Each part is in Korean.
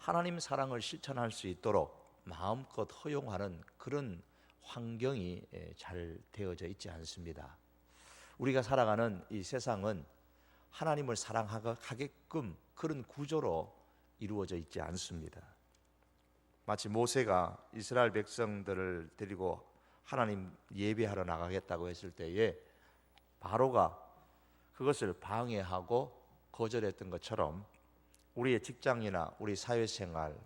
하나님 사랑을 실천할 수 있도록 마음껏 허용하는 그런 환경이 잘 되어져 있지 않습니다. 우리가 살아가는 이 세상은 하나님을 사랑하게끔 그런 구조로 이루어져 있지 않습니다. 마치 모세가 이스라엘 백성들을 데리고 하나님 예배하러 나가겠다고 했을 때에 바로가 그것을 방해하고 거절했던 것처럼 우리의 직장이나 우리 사회생활,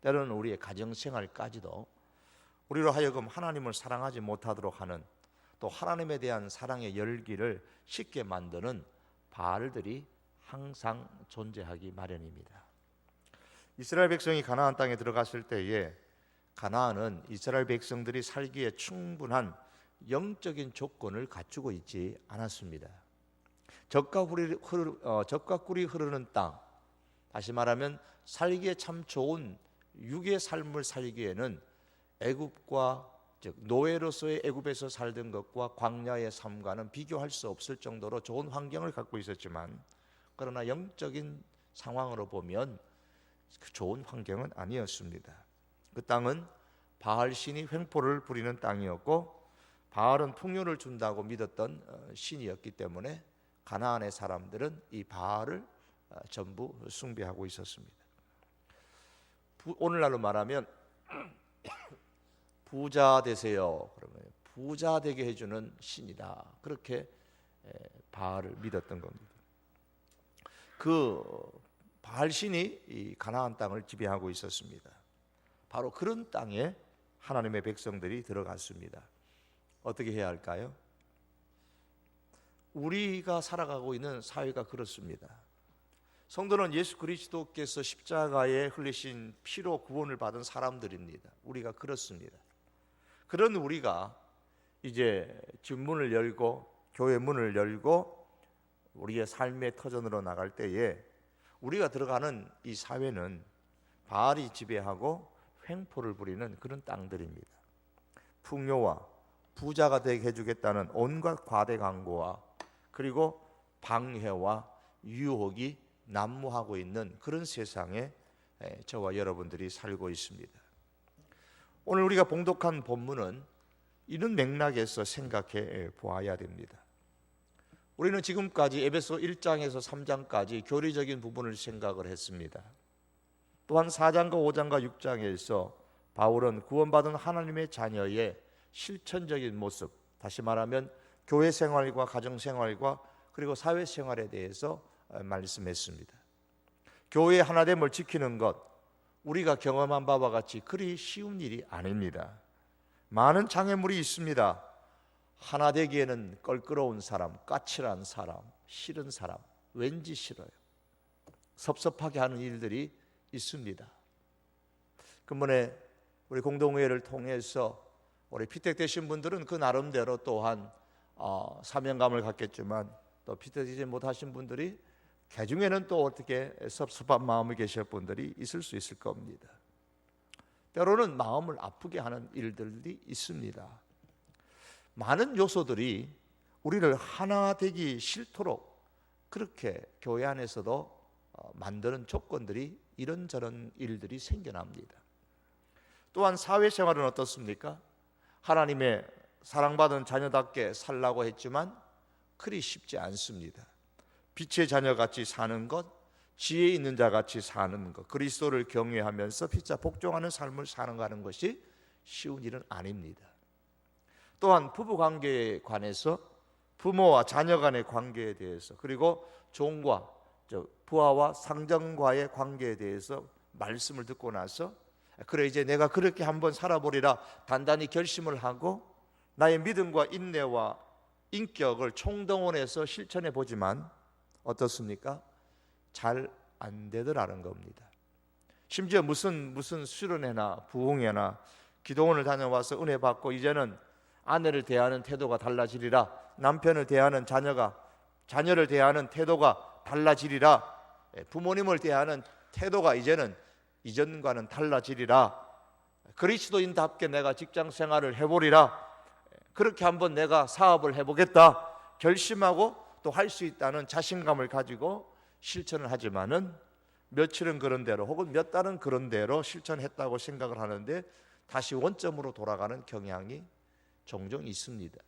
때로는 우리의 가정생활까지도 우리로 하여금 하나님을 사랑하지 못하도록 하는, 또 하나님에 대한 사랑의 열기를 식게 만드는 바알들이 항상 존재하기 마련입니다. 이스라엘 백성이 가나안 땅에 들어갔을 때에 가나안은 이스라엘 백성들이 살기에 충분한 영적인 조건을 갖추고 있지 않았습니다. 젖과 꿀이 흐르는 땅, 다시 말하면 살기에 참 좋은 육의 삶을 살기에는 애굽과, 즉 노예로서의 애굽에서 살던 것과 광야의 삶과는 비교할 수 없을 정도로 좋은 환경을 갖고 있었지만, 그러나 영적인 상황으로 보면 그 좋은 환경은 아니었습니다. 그 땅은 바알 신이 횡포를 부리는 땅이었고, 바알은 풍요를 준다고 믿었던 신이었기 때문에 가나안의 사람들은 이 바알을 전부 숭배하고 있었습니다. 오늘날로 말하면 부자 되세요, 그러면 부자 되게 해주는 신이다, 그렇게 바알을 믿었던 겁니다. 그 바알 신이 이 가나안 땅을 지배하고 있었습니다. 바로 그런 땅에 하나님의 백성들이 들어갔습니다. 어떻게 해야 할까요? 우리가 살아가고 있는 사회가 그렇습니다. 성도는 예수 그리스도께서 십자가에 흘리신 피로 구원을 받은 사람들입니다. 우리가 그렇습니다. 그런 우리가 이제 집 문을 열고 교회 문을 열고 우리의 삶의 터전으로 나갈 때에 우리가 들어가는 이 사회는 바알이 지배하고 횡포를 부리는 그런 땅들입니다. 풍요와 부자가 되게 해주겠다는 온갖 과대 광고와 그리고 방해와 유혹이 난무하고 있는 그런 세상에 저와 여러분들이 살고 있습니다. 오늘 우리가 봉독한 본문은 이런 맥락에서 생각해 보아야 됩니다. 우리는 지금까지 에베소 1장에서 3장까지 교리적인 부분을 생각을 했습니다. 또한 4장과 5장과 6장에서 바울은 구원받은 하나님의 자녀의 실천적인 모습, 다시 말하면 교회 생활과 가정 생활과 그리고 사회 생활에 대해서 말씀했습니다. 교회의 하나됨을 지키는 것, 우리가 경험한 바와 같이 그리 쉬운 일이 아닙니다. 많은 장애물이 있습니다. 하나 되기에는 껄끄러운 사람, 까칠한 사람, 싫은 사람, 왠지 싫어요. 섭섭하게 하는 일들이 있습니다. 근본에 우리 공동회를 통해서 우리 피택되신 분들은 그 나름대로 또한 사명감을 갖겠지만, 또 피택되지 못하신 분들이 개중에는 또 어떻게 섭섭한 마음이 계실 분들이 있을 수 있을 겁니다. 때로는 마음을 아프게 하는 일들이 있습니다. 많은 요소들이 우리를 하나 되기 싫도록 그렇게 교회 안에서도 만드는 조건들이 이런저런 일들이 생겨납니다. 또한 사회생활은 어떻습니까? 하나님의 사랑받은 자녀답게 살라고 했지만 그리 쉽지 않습니다. 빛의 자녀같이 사는 것, 지혜 있는 자같이 사는 것, 그리스도를 경외하면서 피차 복종하는 삶을 사는 것이 쉬운 일은 아닙니다. 또한 부부관계에 관해서 부모와 자녀 간의 관계에 대해서, 그리고 종과 부하와 상정과의 관계에 대해서 말씀을 듣고 나서 그래 이제 내가 그렇게 한번 살아보리라 단단히 결심을 하고 나의 믿음과 인내와 인격을 총동원해서 실천해 보지만 어떻습니까? 잘 안 되더라는 겁니다. 심지어 무슨 수련회나 부흥회나 기도원을 다녀와서 은혜 받고 이제는 아내를 대하는 태도가 달라지리라, 남편을 대하는 자녀를 대하는 태도가 달라지리라, 부모님을 대하는 태도가 이제는 이전과는 달라지리라, 그리스도인답게 내가 직장 생활을 해보리라, 그렇게 한번 내가 사업을 해보겠다 결심하고 또 할 수 있다는 자신감을 가지고 실천을 하지만은 며칠은 그런 대로 혹은 몇 달은 그런 대로 실천했다고 생각을 하는데 다시 원점으로 돌아가는 경향이 종종 있습니다.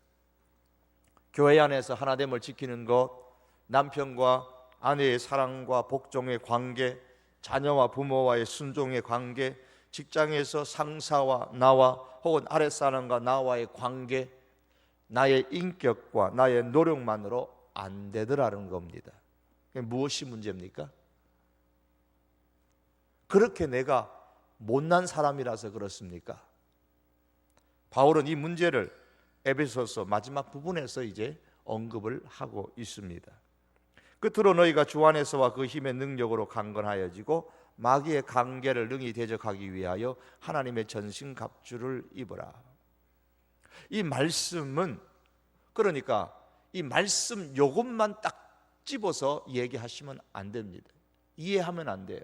교회 안에서 하나됨을 지키는 것, 남편과 아내의 사랑과 복종의 관계, 자녀와 부모와의 순종의 관계, 직장에서 상사와 나와 혹은 아랫사람과 나와의 관계, 나의 인격과 나의 노력만으로 안 되더라는 겁니다. 무엇이 문제입니까? 그렇게 내가 못난 사람이라서 그렇습니까? 바울은 이 문제를 에베소서 마지막 부분에서 이제 언급을 하고 있습니다. 끝으로 너희가 주 안에서와 그 힘의 능력으로 강건하여지고 마귀의 관계를 능히 대적하기 위하여 하나님의 전신갑주를 입으라. 이 말씀은 그러니까 이 말씀 요것만 딱 집어서 얘기하시면 안 됩니다. 이해하면 안 돼요.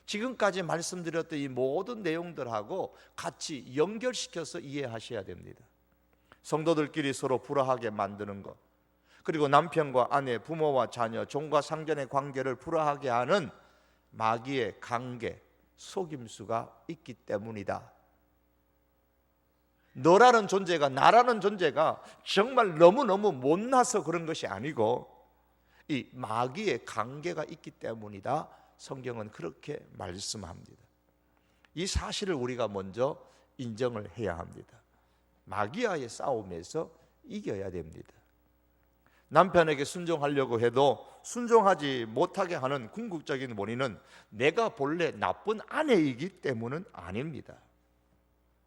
지금까지 말씀드렸던 이 모든 내용들하고 같이 연결시켜서 이해하셔야 됩니다. 성도들끼리 서로 불화하게 만드는 것, 그리고 남편과 아내, 부모와 자녀, 종과 상전의 관계를 불화하게 하는 마귀의 관계, 속임수가 있기 때문이다. 너라는 존재가, 나라는 존재가 정말 너무너무 못나서 그런 것이 아니고 이 마귀의 관계가 있기 때문이다. 성경은 그렇게 말씀합니다. 이 사실을 우리가 먼저 인정을 해야 합니다. 마귀와의 싸움에서 이겨야 됩니다. 남편에게 순종하려고 해도 순종하지 못하게 하는 궁극적인 원인은 내가 본래 나쁜 아내이기 때문은 아닙니다.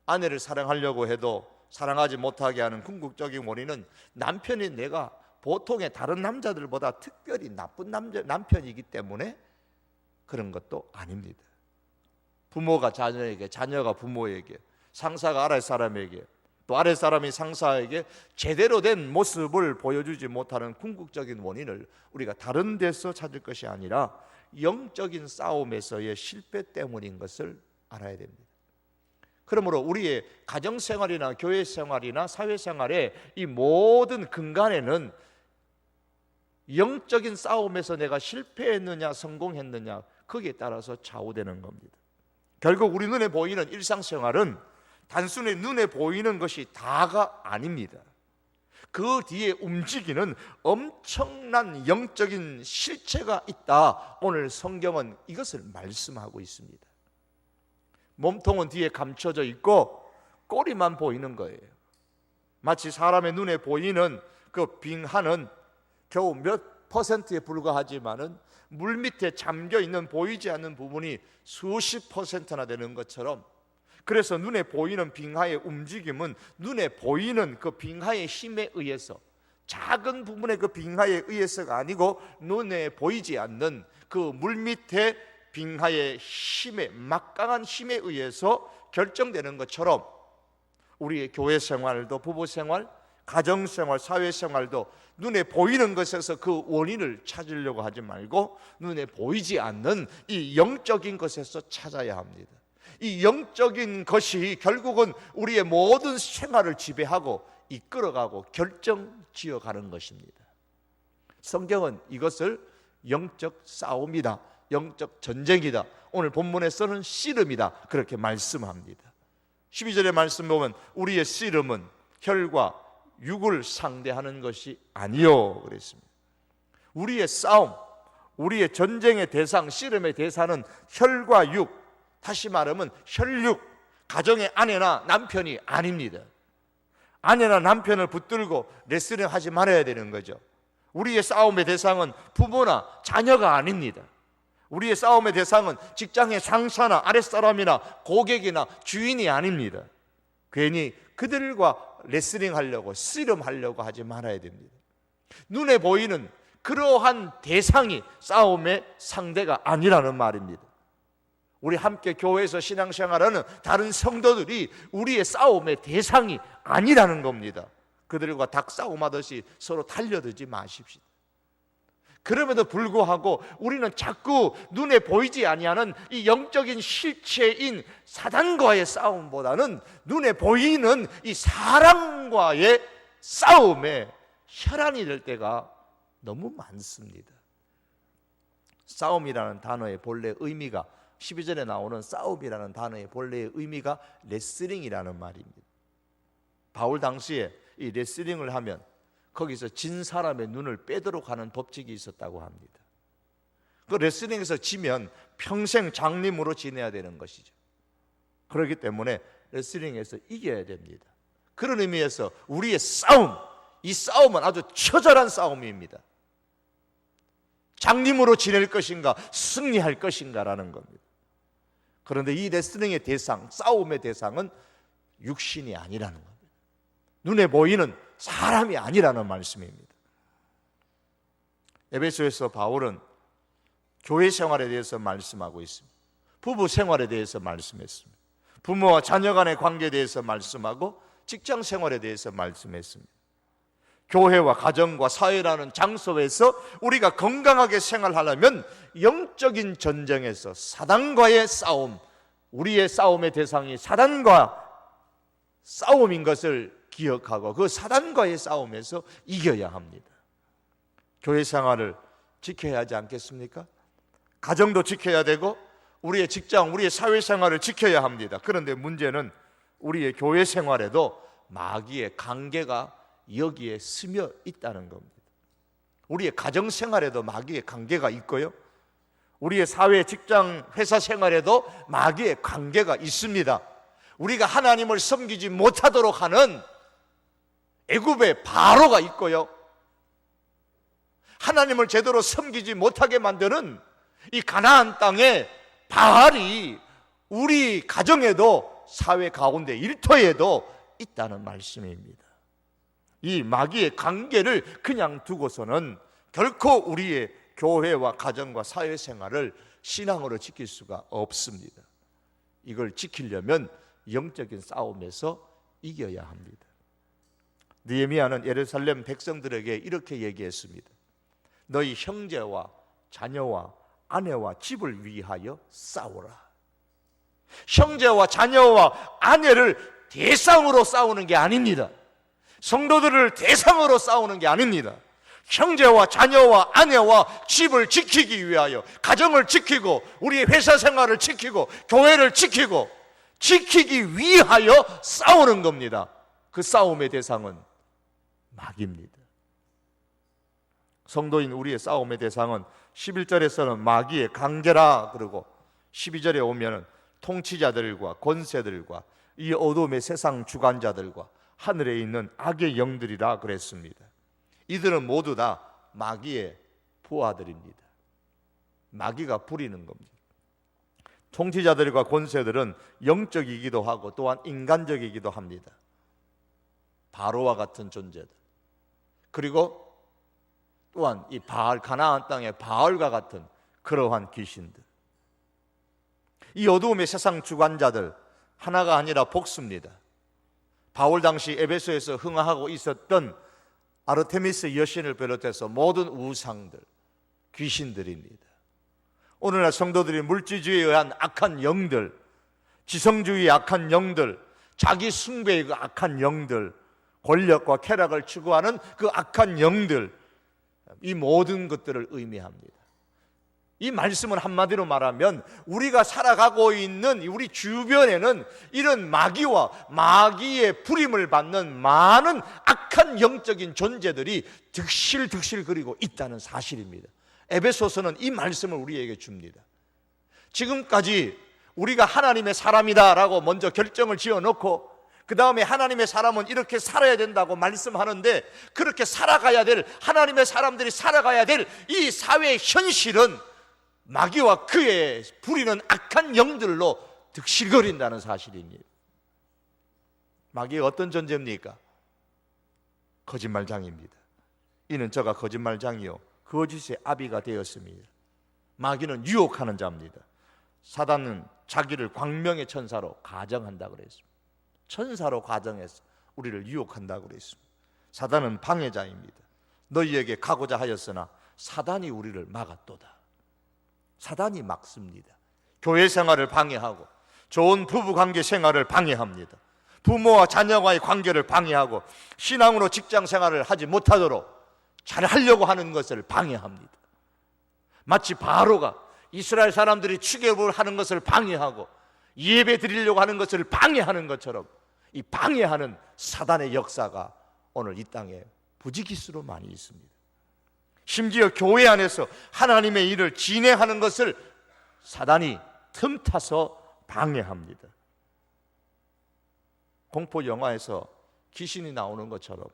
아내를 사랑하려고 해도 사랑하지 못하게 하는 궁극적인 원인은 남편이 내가 보통의 다른 남자들보다 특별히 나쁜 남편이기 때문에 그런 것도 아닙니다. 부모가 자녀에게, 자녀가 부모에게, 상사가 아랫사람에게, 또 아랫사람이 상사에게 제대로 된 모습을 보여주지 못하는 궁극적인 원인을 우리가 다른 데서 찾을 것이 아니라 영적인 싸움에서의 실패 때문인 것을 알아야 됩니다. 그러므로 우리의 가정생활이나 교회생활이나 사회생활의 이 모든 근간에는 영적인 싸움에서 내가 실패했느냐 성공했느냐 거기에 따라서 좌우되는 겁니다. 결국 우리 눈에 보이는 일상생활은 단순히 눈에 보이는 것이 다가 아닙니다. 그 뒤에 움직이는 엄청난 영적인 실체가 있다. 오늘 성경은 이것을 말씀하고 있습니다. 몸통은 뒤에 감춰져 있고 꼬리만 보이는 거예요. 마치 사람의 눈에 보이는 그 빙하는 겨우 몇 퍼센트에 불과하지만은 물 밑에 잠겨 있는 보이지 않는 부분이 수십 퍼센트나 되는 것처럼, 그래서 눈에 보이는 빙하의 움직임은 눈에 보이는 그 빙하의 힘에 의해서, 작은 부분의 그 빙하에 의해서가 아니고 눈에 보이지 않는 그 물 밑에 빙하의 힘에, 막강한 힘에 의해서 결정되는 것처럼 우리의 교회 생활도, 부부 생활, 가정 생활, 사회 생활도 눈에 보이는 것에서 그 원인을 찾으려고 하지 말고 눈에 보이지 않는 이 영적인 것에서 찾아야 합니다. 이 영적인 것이 결국은 우리의 모든 생활을 지배하고 이끌어가고 결정지어가는 것입니다. 성경은 이것을 영적 싸움이다, 영적 전쟁이다, 오늘 본문에서는 씨름이다, 그렇게 말씀합니다. 12절의 말씀 보면 우리의 씨름은 혈과 육을 상대하는 것이 아니요 그랬습니다. 우리의 싸움, 우리의 전쟁의 대상, 씨름의 대상은 혈과 육, 다시 말하면 혈육, 가정의 아내나 남편이 아닙니다. 아내나 남편을 붙들고 레슬링 하지 말아야 되는 거죠. 우리의 싸움의 대상은 부모나 자녀가 아닙니다. 우리의 싸움의 대상은 직장의 상사나 아랫사람이나 고객이나 주인이 아닙니다. 괜히 그들과 레슬링 하려고, 씨름하려고 하지 말아야 됩니다. 눈에 보이는 그러한 대상이 싸움의 상대가 아니라는 말입니다. 우리 함께 교회에서 신앙생활하는 다른 성도들이 우리의 싸움의 대상이 아니라는 겁니다. 그들과 닭싸움하듯이 서로 달려들지 마십시오. 그럼에도 불구하고 우리는 자꾸 눈에 보이지 아니하는 이 영적인 실체인 사단과의 싸움보다는 눈에 보이는 이 사랑과의 싸움에 혈안이 될 때가 너무 많습니다. 싸움이라는 단어의 본래 의미가 12절에 나오는 싸움이라는 단어의 본래의 의미가 레슬링이라는 말입니다. 바울 당시에 이 레슬링을 하면 거기서 진 사람의 눈을 빼도록 하는 법칙이 있었다고 합니다. 그 레슬링에서 지면 평생 장님으로 지내야 되는 것이죠. 그렇기 때문에 레슬링에서 이겨야 됩니다. 그런 의미에서 우리의 싸움, 이 싸움은 아주 처절한 싸움입니다. 장님으로 지낼 것인가 승리할 것인가라는 겁니다. 그런데 이 레슬링의 대상, 싸움의 대상은 육신이 아니라는 겁니다. 눈에 보이는 사람이 아니라는 말씀입니다. 에베소에서 바울은 교회 생활에 대해서 말씀하고 있습니다. 부부 생활에 대해서 말씀했습니다. 부모와 자녀 간의 관계에 대해서 말씀하고 직장 생활에 대해서 말씀했습니다. 교회와 가정과 사회라는 장소에서 우리가 건강하게 생활하려면 영적인 전쟁에서 사단과의 싸움, 우리의 싸움의 대상이 사단과 싸움인 것을 기억하고 그 사단과의 싸움에서 이겨야 합니다. 교회 생활을 지켜야 하지 않겠습니까? 가정도 지켜야 되고 우리의 직장, 우리의 사회생활을 지켜야 합니다. 그런데 문제는 우리의 교회 생활에도 마귀의 관계가 여기에 스며 있다는 겁니다. 우리의 가정생활에도 마귀의 관계가 있고요, 우리의 사회, 직장, 회사 생활에도 마귀의 관계가 있습니다. 우리가 하나님을 섬기지 못하도록 하는 애굽의 바로가 있고요, 하나님을 제대로 섬기지 못하게 만드는 이 가나안 땅에 바알이 우리 가정에도 사회 가운데 일터에도 있다는 말씀입니다. 이 마귀의 관계를 그냥 두고서는 결코 우리의 교회와 가정과 사회생활을 신앙으로 지킬 수가 없습니다. 이걸 지키려면 영적인 싸움에서 이겨야 합니다. 느헤미야는 예루살렘 백성들에게 이렇게 얘기했습니다. 너희 형제와 자녀와 아내와 집을 위하여 싸우라. 형제와 자녀와 아내를 대상으로 싸우는 게 아닙니다. 성도들을 대상으로 싸우는 게 아닙니다. 형제와 자녀와 아내와 집을 지키기 위하여, 가정을 지키고 우리의 회사 생활을 지키고 교회를 지키기 위하여 싸우는 겁니다. 그 싸움의 대상은 마귀입니다. 성도인 우리의 싸움의 대상은 11절에서는 마귀의 관계라 그러고 12절에 오면 통치자들과 권세들과 이 어둠의 세상 주관자들과 하늘에 있는 악의 영들이라 그랬습니다. 이들은 모두 다 마귀의 부하들입니다. 마귀가 부리는 겁니다. 통치자들과 권세들은 영적이기도 하고 또한 인간적이기도 합니다. 바로와 같은 존재들, 그리고 또한 이 바알, 가나안 땅의 바알과 같은 그러한 귀신들, 이 어두움의 세상 주관자들 하나가 아니라 복수입니다. 바울 당시 에베소에서 흥하고 있었던 아르테미스 여신을 비롯해서 모든 우상들, 귀신들입니다. 오늘날 성도들이 물질주의에 의한 악한 영들, 지성주의의 악한 영들, 자기 숭배의 그 악한 영들, 권력과 쾌락을 추구하는 그 악한 영들, 이 모든 것들을 의미합니다. 이 말씀은 한마디로 말하면 우리가 살아가고 있는 우리 주변에는 이런 마귀와 마귀의 부림을 받는 많은 악한 영적인 존재들이 득실득실 그리고 있다는 사실입니다. 에베소서는 이 말씀을 우리에게 줍니다. 지금까지 우리가 하나님의 사람이다라고 먼저 결정을 지어놓고 그 다음에 하나님의 사람은 이렇게 살아야 된다고 말씀하는데, 그렇게 살아가야 될, 하나님의 사람들이 살아가야 될 이 사회의 현실은 마귀와 그의 부리는 악한 영들로 득실거린다는 사실입니다. 마귀가 어떤 존재입니까? 거짓말장입니다. 이는 저가 거짓말장이요 거짓의 아비가 되었습니다. 마귀는 유혹하는 자입니다. 사단은 자기를 광명의 천사로 가정한다고 그랬습니다. 천사로 가정해서 우리를 유혹한다고 그랬습니다. 사단은 방해자입니다. 너희에게 가고자 하였으나 사단이 우리를 막았도다. 사단이 막습니다. 교회 생활을 방해하고 좋은 부부관계 생활을 방해합니다. 부모와 자녀와의 관계를 방해하고 신앙으로 직장 생활을 하지 못하도록 잘 하려고 하는 것을 방해합니다. 마치 바로가 이스라엘 사람들이 출애굽을 하는 것을 방해하고 예배 드리려고 하는 것을 방해하는 것처럼 이 방해하는 사단의 역사가 오늘 이 땅에 부지기수로 많이 있습니다. 심지어 교회 안에서 하나님의 일을 진행하는 것을 사단이 틈타서 방해합니다. 공포 영화에서 귀신이 나오는 것처럼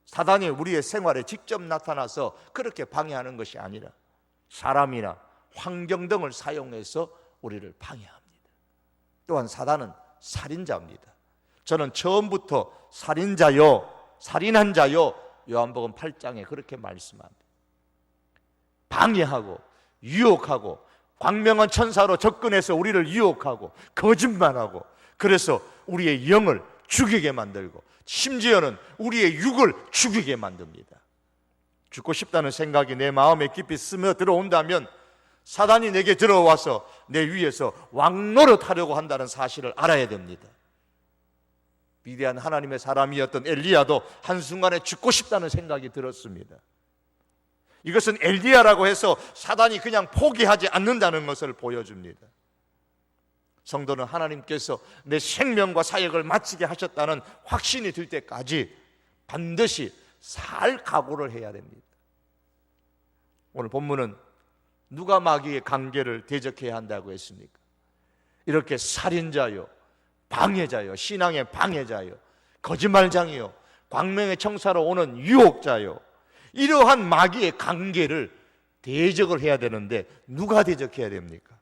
사단이 우리의 생활에 직접 나타나서 그렇게 방해하는 것이 아니라 사람이나 환경 등을 사용해서 우리를 방해합니다. 또한 사단은 살인자입니다. 저는 처음부터 살인자요, 살인한 자요, 요한복음 8장에 그렇게 말씀합니다. 방해하고 유혹하고 광명한 천사로 접근해서 우리를 유혹하고 거짓말하고 그래서 우리의 영을 죽이게 만들고 심지어는 우리의 육을 죽이게 만듭니다. 죽고 싶다는 생각이 내 마음에 깊이 스며들어온다면 사단이 내게 들어와서 내 위에서 왕노릇하려고 한다는 사실을 알아야 됩니다. 위대한 하나님의 사람이었던 엘리야도 한순간에 죽고 싶다는 생각이 들었습니다. 이것은 엘리야라고 해서 사단이 그냥 포기하지 않는다는 것을 보여줍니다. 성도는 하나님께서 내 생명과 사역을 마치게 하셨다는 확신이 들 때까지 반드시 살 각오를 해야 됩니다. 오늘 본문은 누가 마귀의 관계를 대적해야 한다고 했습니까? 이렇게 살인자요, 방해자요, 신앙의 방해자요, 거짓말장이요, 광명의 청사로 오는 유혹자요, 이러한 마귀의 관계를 대적을 해야 되는데 누가 대적해야 됩니까?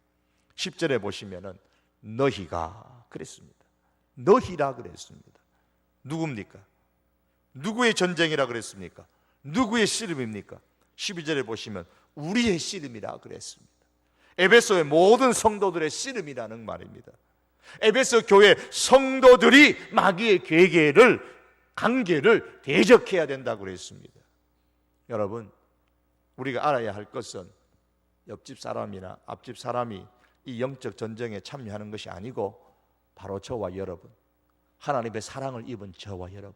10절에 보시면은 너희가 그랬습니다. 너희라 그랬습니다. 누굽니까? 누구의 전쟁이라 그랬습니까? 누구의 씨름입니까? 12절에 보시면 우리의 씨름이라 그랬습니다. 에베소의 모든 성도들의 씨름이라는 말입니다. 에베소 교회 성도들이 마귀의 관계를 대적해야 된다고 그랬습니다. 여러분, 우리가 알아야 할 것은 옆집 사람이나 앞집 사람이 이 영적 전쟁에 참여하는 것이 아니고 바로 저와 여러분, 하나님의 사랑을 입은 저와 여러분,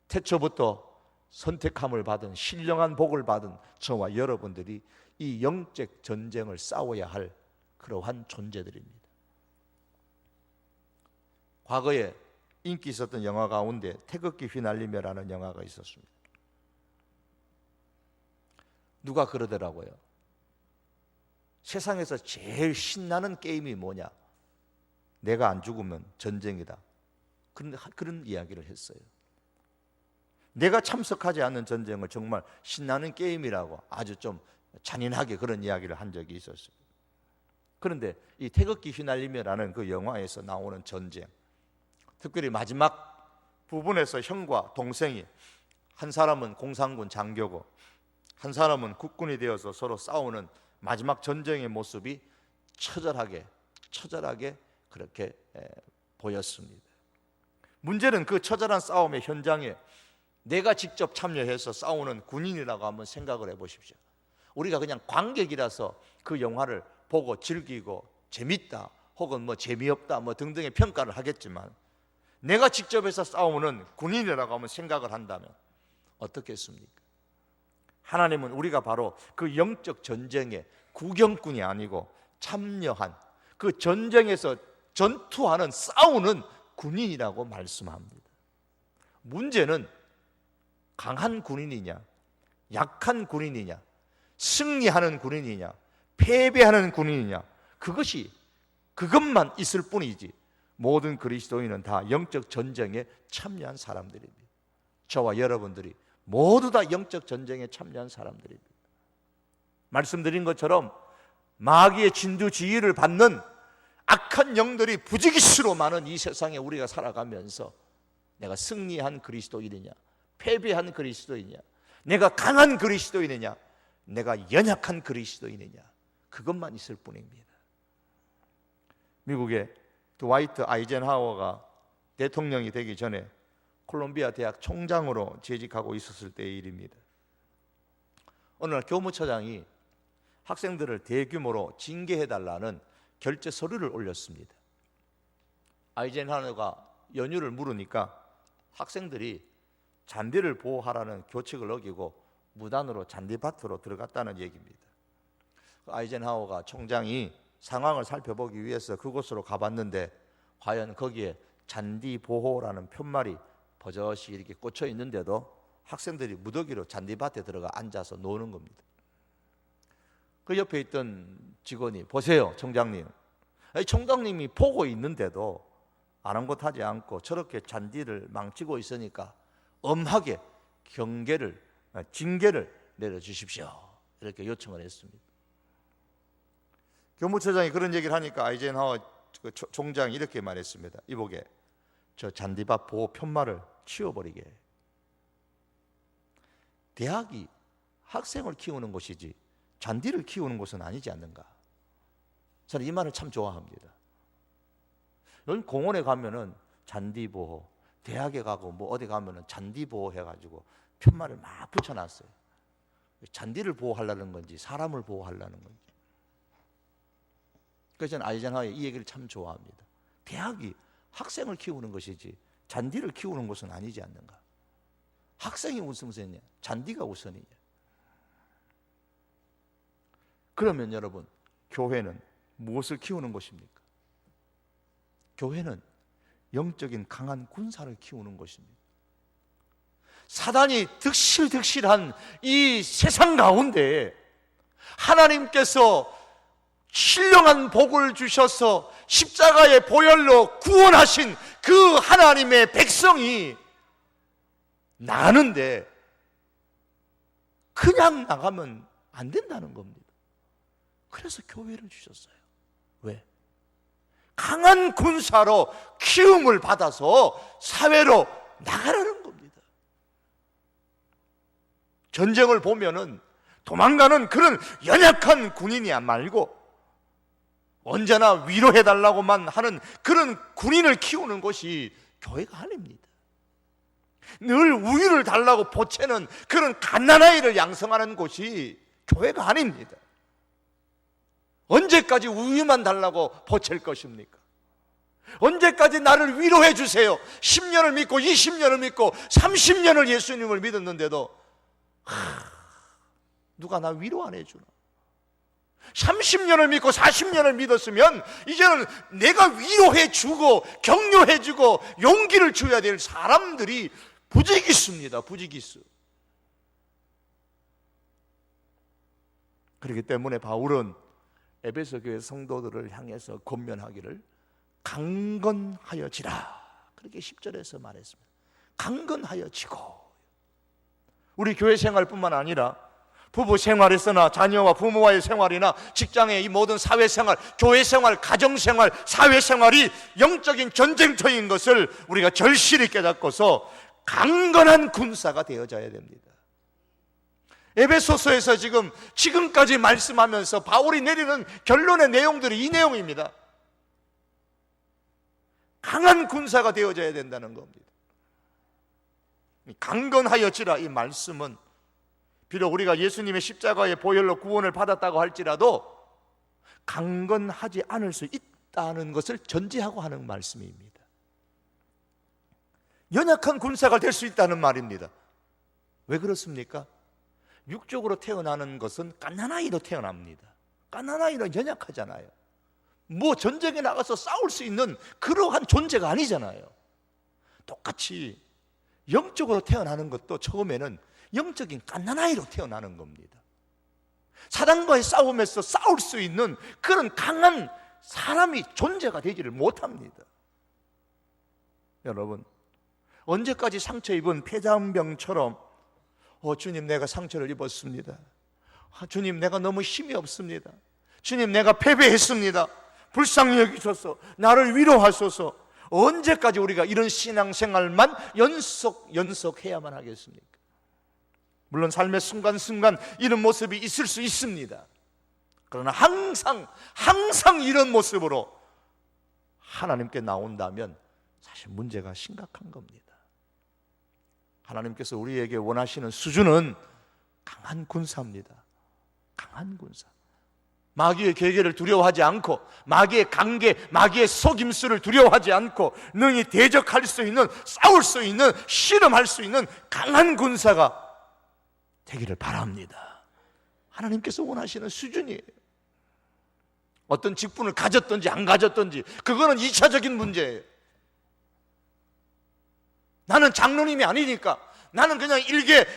태초부터 선택함을 받은 신령한 복을 받은 저와 여러분들이 이 영적 전쟁을 싸워야 할 그러한 존재들입니다. 과거에 인기 있었던 영화 가운데 태극기 휘날리며라는 영화가 있었습니다. 누가 그러더라고요. 세상에서 제일 신나는 게임이 뭐냐? 내가 안 죽으면 전쟁이다. 그런 이야기를 했어요. 내가 참석하지 않는 전쟁을 정말 신나는 게임이라고 아주 좀 잔인하게 그런 이야기를 한 적이 있었어요. 그런데 이 태극기 휘날리며라는 그 영화에서 나오는 전쟁, 특별히 마지막 부분에서 형과 동생이, 한 사람은 공산군 장교고 한 사람은 국군이 되어서 서로 싸우는 마지막 전쟁의 모습이 처절하게 그렇게 보였습니다. 문제는 그 처절한 싸움의 현장에 내가 직접 참여해서 싸우는 군인이라고 한번 생각을 해보십시오. 우리가 그냥 관객이라서 그 영화를 보고 즐기고 재밌다 혹은 뭐 재미없다 뭐 등등의 평가를 하겠지만, 내가 직접 해서 싸우는 군인이라고 한번 생각을 한다면 어떻겠습니까? 하나님은 우리가 바로 그 영적 전쟁의 구경꾼이 아니고 참여한, 그 전쟁에서 전투하는, 싸우는 군인이라고 말씀합니다. 문제는 강한 군인이냐, 약한 군인이냐, 승리하는 군인이냐, 패배하는 군인이냐, 그것만 있을 뿐이지 모든 그리스도인은 다 영적 전쟁에 참여한 사람들입니다. 저와 여러분들이 모두 다 영적 전쟁에 참여한 사람들입니다. 말씀드린 것처럼 마귀의 진두지휘를 받는 악한 영들이 부지기수로 많은 이 세상에 우리가 살아가면서 내가 승리한 그리스도인이냐, 패배한 그리스도인이냐, 내가 강한 그리스도인이냐, 내가 연약한 그리스도인이냐, 그것만 있을 뿐입니다. 미국의 드와이트 아이젠하워가 대통령이 되기 전에 콜롬비아 대학 총장으로 재직하고 있었을 때의 일입니다. 어느 날 교무처장이 학생들을 대규모로 징계해달라는 결재 서류를 올렸습니다. 아이젠하워가 연유를 물으니까 학생들이 잔디를 보호하라는 교칙을 어기고 무단으로 잔디밭으로 들어갔다는 얘기입니다. 아이젠하워가 총장이 상황을 살펴보기 위해서 그곳으로 가봤는데 과연 거기에 잔디 보호라는 편말이 버젓이 이렇게 꽂혀 있는데도 학생들이 무더기로 잔디밭에 들어가 앉아서 노는 겁니다. 그 옆에 있던 직원이 보세요, 총장님. 총장님이 보고 있는데도 아랑곳하지 않고 저렇게 잔디를 망치고 있으니까 엄하게 징계를 내려주십시오. 이렇게 요청을 했습니다. 교무처장이 그런 얘기를 하니까 아이젠하워 총장이 이렇게 말했습니다. 이보게, 저 잔디밭 보호 편말을 치워버리게. 대학이 학생을 키우는 곳이지 잔디를 키우는 곳은 아니지 않는가. 저는 이 말을 참 좋아합니다. 요즘 공원에 가면은 잔디 보호, 대학에 가고 뭐 어디 가면은 잔디 보호 해가지고 편말을 막 붙여놨어요. 잔디를 보호하려는 건지 사람을 보호하려는 건지. 그래서 저는 아이젠하워의 이 얘기를 참 좋아합니다. 대학이 학생을 키우는 것이지 잔디를 키우는 것은 아니지 않는가. 학생이 우선이냐, 잔디가 우선이냐. 그러면 여러분, 교회는 무엇을 키우는 것입니까? 교회는 영적인 강한 군사를 키우는 것입니다. 사단이 득실득실한 이 세상 가운데 하나님께서 신령한 복을 주셔서 십자가의 보혈로 구원하신 그 하나님의 백성이 나가는데 그냥 나가면 안 된다는 겁니다. 그래서 교회를 주셨어요. 왜? 강한 군사로 키움을 받아서 사회로 나가라는 겁니다. 전쟁을 보면은 도망가는 그런 연약한 군인이 말고 언제나 위로해달라고만 하는 그런 군인을 키우는 것이 교회가 아닙니다. 늘 우유를 달라고 보채는 그런 갓난아이를 양성하는 곳이 교회가 아닙니다. 언제까지 우유만 달라고 보챌 것입니까? 언제까지 나를 위로해 주세요. 10년을 믿고 20년을 믿고 30년을 예수님을 믿었는데도 누가 나 위로 안 해주나? 30년을 믿고 40년을 믿었으면 이제는 내가 위로해 주고 격려해 주고 용기를 줘야 될 사람들이 부지기수입니다. 부지기수. 그렇기 때문에 바울은 에베소 교회 성도들을 향해서 권면하기를 강건하여지라, 그렇게 10절에서 말했습니다. 강건하여지고. 우리 교회 생활뿐만 아니라 부부 생활에서나 자녀와 부모와의 생활이나 직장의 이 모든 사회생활, 교회생활, 가정생활, 사회생활이 영적인 전쟁터인 것을 우리가 절실히 깨닫고서 강건한 군사가 되어져야 됩니다. 에베소서에서 지금까지 말씀하면서 바울이 내리는 결론의 내용들이 이 내용입니다. 강한 군사가 되어져야 된다는 겁니다. 강건하여지라, 이 말씀은 비록 우리가 예수님의 십자가의 보혈로 구원을 받았다고 할지라도 강건하지 않을 수 있다는 것을 전제하고 하는 말씀입니다. 연약한 군사가 될 수 있다는 말입니다. 왜 그렇습니까? 육적으로 태어나는 것은 갓난아이로 태어납니다. 갓난아이는 연약하잖아요. 뭐 전쟁에 나가서 싸울 수 있는 그러한 존재가 아니잖아요. 똑같이 영적으로 태어나는 것도 처음에는 영적인 갓난아이로 태어나는 겁니다. 사단과의 싸움에서 싸울 수 있는 그런 강한 사람이 존재가 되지를 못합니다. 여러분, 언제까지 상처 입은 폐자병처럼 주님, 내가 상처를 입었습니다. 주님, 내가 너무 힘이 없습니다. 주님, 내가 패배했습니다. 불쌍히 여기셔서 나를 위로하소서. 언제까지 우리가 이런 신앙생활만 연속해야만 하겠습니까? 물론 삶의 순간순간 이런 모습이 있을 수 있습니다. 그러나 항상 이런 모습으로 하나님께 나온다면 사실 문제가 심각한 겁니다. 하나님께서 우리에게 원하시는 수준은 강한 군사입니다. 강한 군사. 마귀의 계계를 두려워하지 않고, 마귀의 관계, 마귀의 속임수를 두려워하지 않고 능히 대적할 수 있는, 싸울 수 있는, 씨름할 수 있는 강한 군사가 되기를 바랍니다. 하나님께서 원하시는 수준이에요. 어떤 직분을 가졌든지 안 가졌든지 그거는 2차적인 문제예요. 나는 장로님이 아니니까, 나는 그냥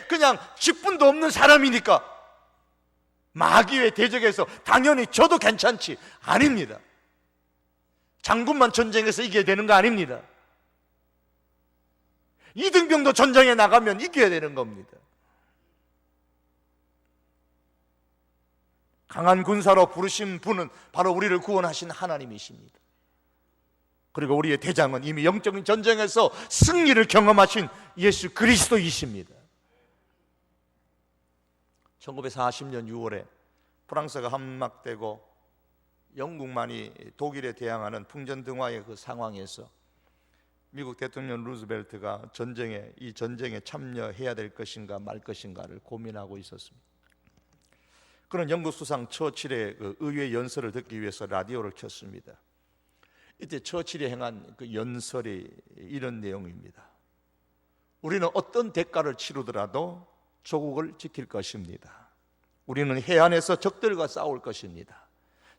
그냥 직분도 없는 사람이니까 마귀의 대적에서 당연히 저도 괜찮지. 아닙니다. 장군만 전쟁에서 이겨야 되는 거 아닙니다. 이등병도 전장에 나가면 이겨야 되는 겁니다. 강한 군사로 부르신 분은 바로 우리를 구원하신 하나님이십니다. 그리고 우리의 대장은 이미 영적인 전쟁에서 승리를 경험하신 예수 그리스도이십니다. 1940년 6월에 프랑스가 함락되고 영국만이 독일에 대항하는 풍전등화의 그 상황에서 미국 대통령 루즈벨트가 이 전쟁에 참여해야 될 것인가 말 것인가를 고민하고 있었습니다. 그런 영국 수상 처칠의 그 의회 연설을 듣기 위해서 라디오를 켰습니다. 이때 처칠이 행한 그 연설이 이런 내용입니다. 우리는 어떤 대가를 치르더라도 조국을 지킬 것입니다. 우리는 해안에서 적들과 싸울 것입니다.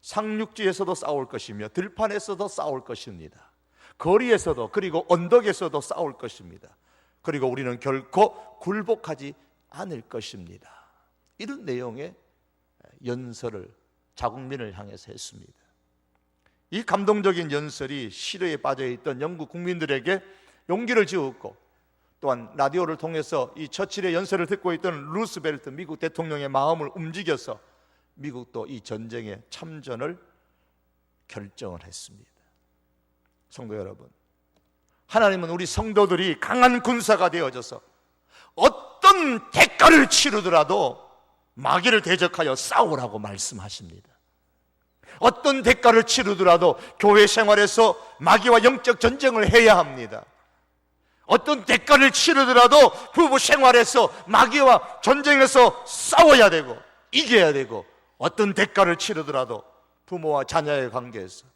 상륙지에서도 싸울 것이며 들판에서도 싸울 것입니다. 거리에서도 그리고 언덕에서도 싸울 것입니다. 그리고 우리는 결코 굴복하지 않을 것입니다. 이런 내용의 연설을 자국민을 향해서 했습니다. 이 감동적인 연설이 시대에 빠져있던 영국 국민들에게 용기를 주었고, 또한 라디오를 통해서 이 처칠의 연설을 듣고 있던 루스벨트 미국 대통령의 마음을 움직여서 미국도 이 전쟁에 참전을 결정을 했습니다. 성도 여러분, 하나님은 우리 성도들이 강한 군사가 되어져서 어떤 대가를 치르더라도 마귀를 대적하여 싸우라고 말씀하십니다. 어떤 대가를 치르더라도 교회 생활에서 마귀와 영적 전쟁을 해야 합니다. 어떤 대가를 치르더라도 부부 생활에서 마귀와 전쟁에서 싸워야 되고 이겨야 되고, 어떤 대가를 치르더라도 부모와 자녀의 관계에서,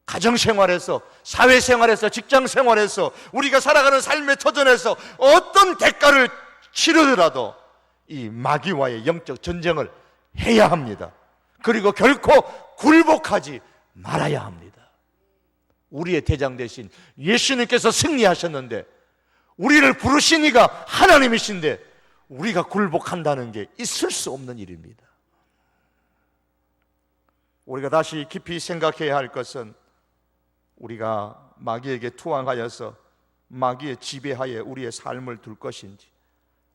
가정생활에서, 사회생활에서, 직장생활에서, 우리가 살아가는 삶의 터전에서 어떤 대가를 치르더라도 이 마귀와의 영적 전쟁을 해야 합니다. 그리고 결코 굴복하지 말아야 합니다. 우리의 대장 대신 예수님께서 승리하셨는데, 우리를 부르신 이가 하나님이신데 우리가 굴복한다는 게 있을 수 없는 일입니다. 우리가 다시 깊이 생각해야 할 것은, 우리가 마귀에게 투항하여서 마귀의 지배하에 우리의 삶을 둘 것인지,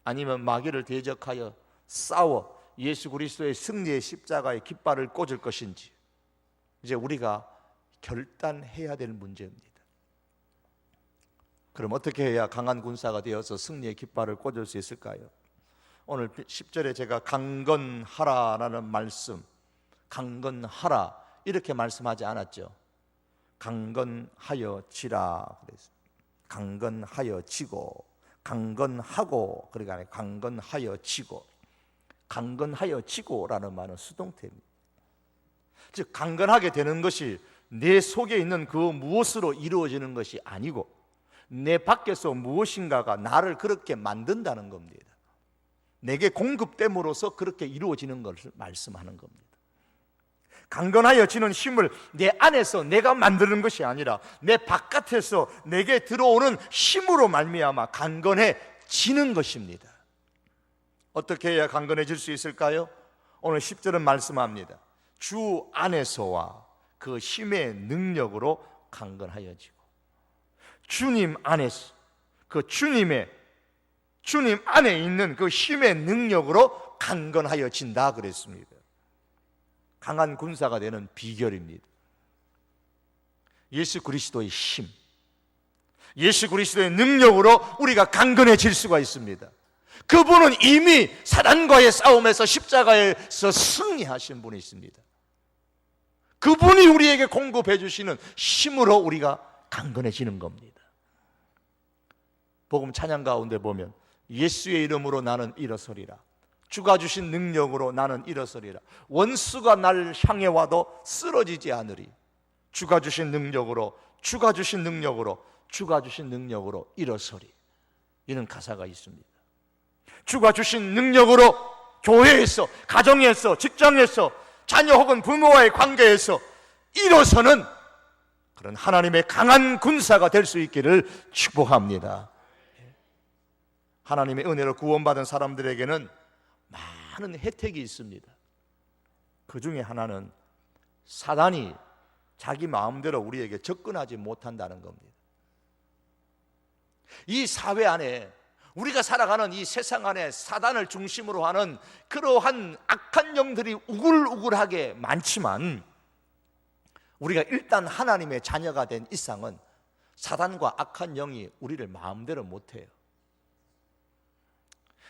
아니면 마귀를 대적하여 싸워 예수 그리스도의 승리의 십자가에 깃발을 꽂을 것인지, 이제 우리가 결단해야 될 문제입니다. 그럼 어떻게 해야 강한 군사가 되어서 승리의 깃발을 꽂을 수 있을까요? 오늘 10절에 제가 강건하라라는 말씀, 강건하라 이렇게 말씀하지 않았죠. 강건하여 지라 그랬어요. 강건하여 지고, 강건하고, 그러니까 강건하여 지고. 강건하여 지고라는 말은 수동태입니다. 즉 강건하게 되는 것이 내 속에 있는 그 무엇으로 이루어지는 것이 아니고, 내 밖에서 무엇인가가 나를 그렇게 만든다는 겁니다. 내게 공급됨으로써 그렇게 이루어지는 것을 말씀하는 겁니다. 강건하여지는 힘을 내 안에서 내가 만드는 것이 아니라 내 바깥에서 내게 들어오는 힘으로 말미암아 강건해지는 것입니다. 어떻게 해야 강건해질 수 있을까요? 오늘 10절은 말씀합니다. 주 안에서와 그 힘의 능력으로 강건하여지고, 주님 안에서, 그 주님 안에 있는 그 힘의 능력으로 강건하여진다 그랬습니다. 강한 군사가 되는 비결입니다. 예수 그리스도의 힘, 예수 그리스도의 능력으로 우리가 강건해질 수가 있습니다. 그분은 이미 사단과의 싸움에서 십자가에서 승리하신 분이십니다. 그분이 우리에게 공급해 주시는 힘으로 우리가 강건해지는 겁니다. 복음 찬양 가운데 보면 예수의 이름으로 나는 일어서리라, 주가 주신 능력으로 나는 일어서리라, 원수가 날 향해 와도 쓰러지지 않으리, 주가 주신 능력으로, 주가 주신 능력으로, 주가 주신 능력으로 일어서리, 이런 가사가 있습니다. 주가 주신 능력으로 교회에서, 가정에서, 직장에서 자녀 혹은 부모와의 관계에서 일어서는 그런 하나님의 강한 군사가 될 수 있기를 축복합니다. 하나님의 은혜로 구원받은 사람들에게는 많은 혜택이 있습니다. 그 중에 하나는 사단이 자기 마음대로 우리에게 접근하지 못한다는 겁니다. 이 사회 안에, 우리가 살아가는 이 세상 안에 사단을 중심으로 하는 그러한 악한 영들이 우글우글하게 많지만, 우리가 일단 하나님의 자녀가 된 이상은 사단과 악한 영이 우리를 마음대로 못해요.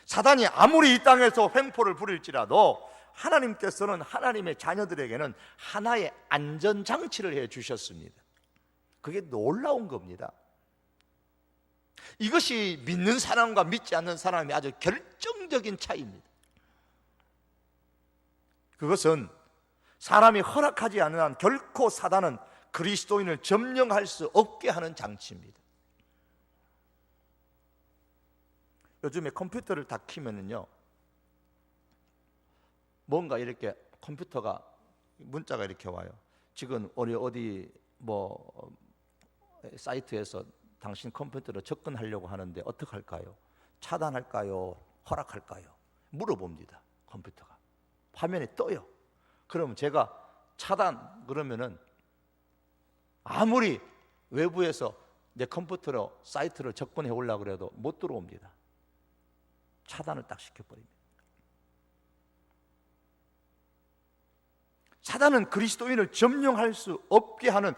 사단이 아무리 이 땅에서 횡포를 부릴지라도 하나님께서는 하나님의 자녀들에게는 하나의 안전장치를 해 주셨습니다. 그게 놀라운 겁니다. 이것이 믿는 사람과 믿지 않는 사람이 아주 결정적인 차이입니다. 그것은 사람이 허락하지 않는 한 결코 사단은 그리스도인을 점령할 수 없게 하는 장치입니다. 요즘에 컴퓨터를 다 키면은요, 뭔가 이렇게 컴퓨터가 문자가 이렇게 와요. 지금 우리 어디 뭐 사이트에서 당신 컴퓨터로 접근하려고 하는데 어떻게 할까요? 차단할까요? 허락할까요? 물어봅니다. 컴퓨터가 화면에 떠요. 그러면 제가 차단 그러면은 아무리 외부에서 내 컴퓨터로 사이트를 접근해 오려고 그래도 못 들어옵니다. 차단을 딱 시켜버립니다. 사단은 그리스도인을 점령할 수 없게 하는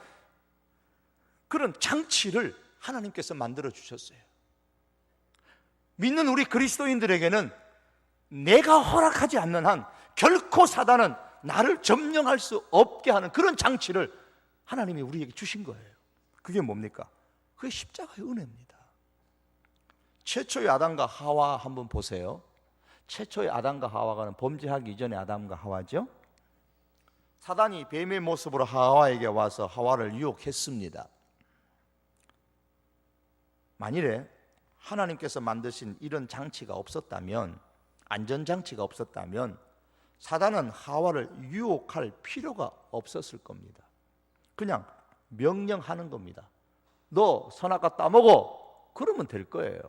그런 장치를 하나님께서 만들어 주셨어요. 믿는 우리 그리스도인들에게는 내가 허락하지 않는 한 결코 사단은 나를 점령할 수 없게 하는 그런 장치를 하나님이 우리에게 주신 거예요. 그게 뭡니까? 그게 십자가의 은혜입니다. 최초의 아담과 하와 한번 보세요. 최초의 아담과 하와가 범죄하기 이전의 아담과 하와죠. 사단이 뱀의 모습으로 하와에게 와서 하와를 유혹했습니다. 만일에 하나님께서 만드신 이런 장치가 없었다면, 안전장치가 없었다면 사단은 하와를 유혹할 필요가 없었을 겁니다. 그냥 명령하는 겁니다. 너 선악과 따먹어. 그러면 될 거예요.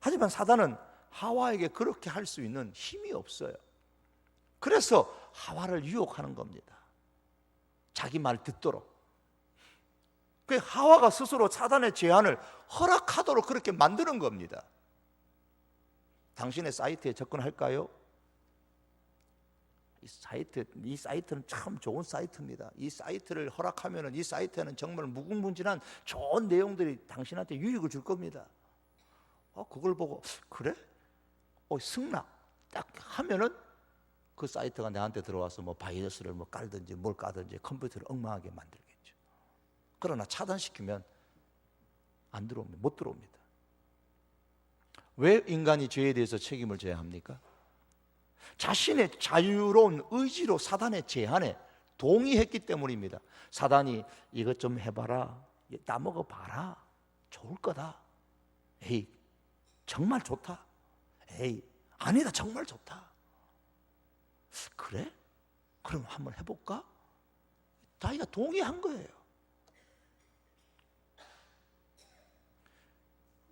하지만 사단은 하와에게 그렇게 할 수 있는 힘이 없어요. 그래서 하와를 유혹하는 겁니다. 자기 말 듣도록. 그 하와가 스스로 사단의 제안을 허락하도록 그렇게 만드는 겁니다. 당신의 사이트에 접근할까요? 이 사이트는 참 좋은 사이트입니다. 이 사이트를 허락하면 이 사이트에는 정말 무궁무진한 좋은 내용들이 당신한테 유익을 줄 겁니다. 그걸 보고 그래? 승낙 딱 하면은 그 사이트가 나한테 들어와서 뭐 바이러스를 뭐 깔든지 뭘 까든지 컴퓨터를 엉망하게 만들겠죠. 그러나 차단시키면 안 들어옵니다. 못 들어옵니다. 왜 인간이 죄에 대해서 책임을 져야 합니까? 자신의 자유로운 의지로 사단의 제안에 동의했기 때문입니다. 사단이 이것 좀 해봐라, 따먹어봐라, 좋을 거다. 에이, 정말 좋다. 에이, 아니다, 정말 좋다. 그래? 그럼 한번 해볼까? 자기가 동의한 거예요.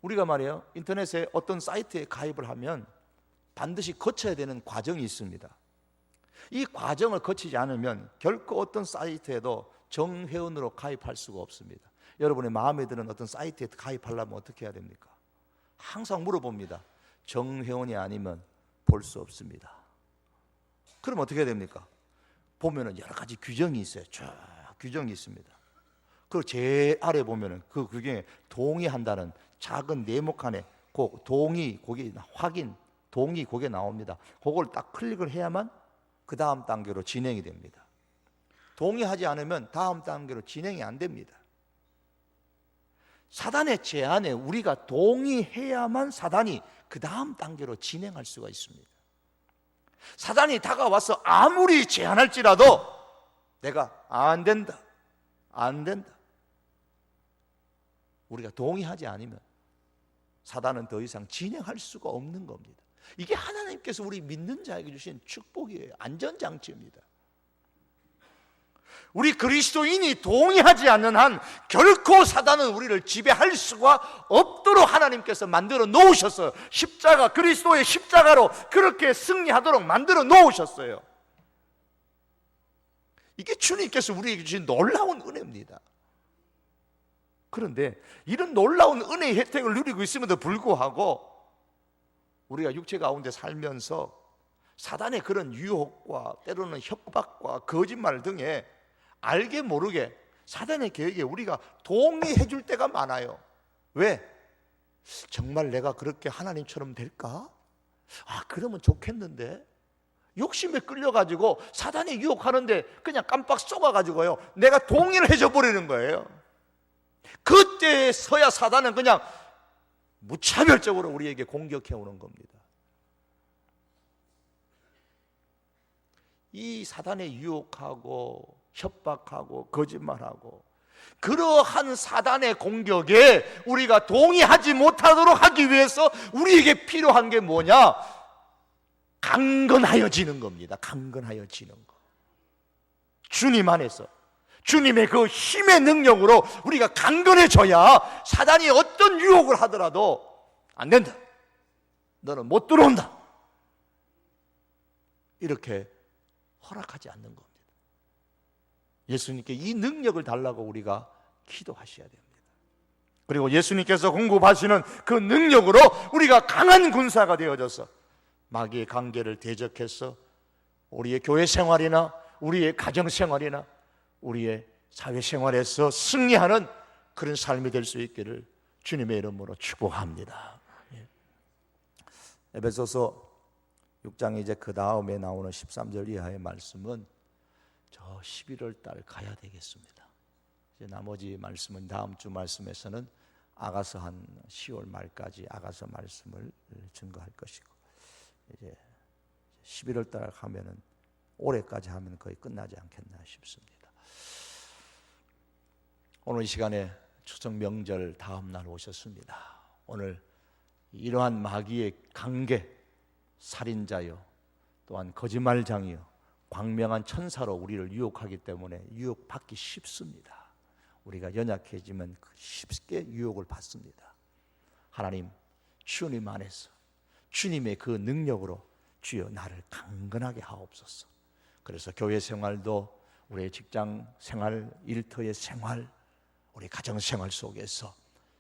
우리가 말이에요, 인터넷에 어떤 사이트에 가입을 하면 반드시 거쳐야 되는 과정이 있습니다. 이 과정을 거치지 않으면 결코 어떤 사이트에도 정회원으로 가입할 수가 없습니다. 여러분의 마음에 드는 어떤 사이트에 가입하려면 어떻게 해야 됩니까? 항상 물어봅니다. 정회원이 아니면 볼 수 없습니다. 그럼 어떻게 해야 됩니까? 보면은 여러 가지 규정이 있어요. 쫙 규정이 있습니다. 그 제일 아래 보면은 그 규정에 동의한다는 작은 네모 칸에 그 동의, 거기 확인, 동의 그게 나옵니다. 그걸 딱 클릭을 해야만 그 다음 단계로 진행이 됩니다. 동의하지 않으면 다음 단계로 진행이 안 됩니다. 사단의 제안에 우리가 동의해야만 사단이 그 다음 단계로 진행할 수가 있습니다. 사단이 다가와서 아무리 제안할지라도 내가 안 된다, 안 된다. 우리가 동의하지 않으면 사단은 더 이상 진행할 수가 없는 겁니다. 이게 하나님께서 우리 믿는 자에게 주신 축복이에요. 안전장치입니다. 우리 그리스도인이 동의하지 않는 한 결코 사단은 우리를 지배할 수가 없도록 하나님께서 만들어 놓으셨어요. 십자가, 그리스도의 십자가로 그렇게 승리하도록 만들어 놓으셨어요. 이게 주님께서 우리에게 주신 놀라운 은혜입니다. 그런데 이런 놀라운 은혜의 혜택을 누리고 있음에도 불구하고 우리가 육체 가운데 살면서 사단의 그런 유혹과 때로는 협박과 거짓말 등에 알게 모르게 사단의 계획에 우리가 동의해 줄 때가 많아요. 왜? 정말 내가 그렇게 하나님처럼 될까? 그러면 좋겠는데. 욕심에 끌려가지고 사단이 유혹하는데 그냥 깜빡 속아가지고요, 내가 동의를 해줘 버리는 거예요. 그때서야 사단은 그냥 무차별적으로 우리에게 공격해 오는 겁니다. 이 사단의 유혹하고 협박하고 거짓말하고 그러한 사단의 공격에 우리가 동의하지 못하도록 하기 위해서 우리에게 필요한 게 뭐냐? 강건하여지는 겁니다. 강건하여지는 거. 주님 안에서 주님의 그 힘의 능력으로 우리가 강건해져야 사단이 어떤 유혹을 하더라도 안 된다, 너는 못 들어온다, 이렇게 허락하지 않는 겁니다. 예수님께 이 능력을 달라고 우리가 기도하셔야 됩니다. 그리고 예수님께서 공급하시는 그 능력으로 우리가 강한 군사가 되어져서 마귀의 관계를 대적해서 우리의 교회 생활이나 우리의 가정 생활이나 우리의 사회 생활에서 승리하는 그런 삶이 될 수 있기를 주님의 이름으로 축복합니다. 에베소서 6장 이제 그 다음에 나오는 13절 이하의 말씀은 저 11월 달 가야 되겠습니다. 이제 나머지 말씀은 다음 주 말씀에서는 아가서 한 10월 말까지 아가서 말씀을 증거할 것이고, 이제 11월 달 가면은 올해까지 하면 거의 끝나지 않겠나 싶습니다. 오늘 이 시간에 추석 명절 다음 날 오셨습니다. 오늘 이러한 마귀의 관계, 살인자요 또한 거짓말장이요 광명한 천사로 우리를 유혹하기 때문에 유혹받기 쉽습니다. 우리가 연약해지면 쉽게 유혹을 받습니다. 하나님, 주님 안에서 주님의 그 능력으로 주여 나를 강건하게 하옵소서. 그래서 교회 생활도 우리의 직장 생활, 일터의 생활, 우리 가정 생활 속에서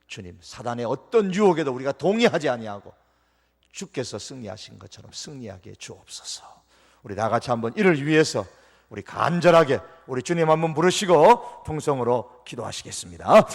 주님, 사단의 어떤 유혹에도 우리가 동의하지 아니하고 주께서 승리하신 것처럼 승리하게 주옵소서. 우리 다 같이 한번 이를 위해서 우리 간절하게 우리 주님 한번 부르시고 통성으로 기도하시겠습니다.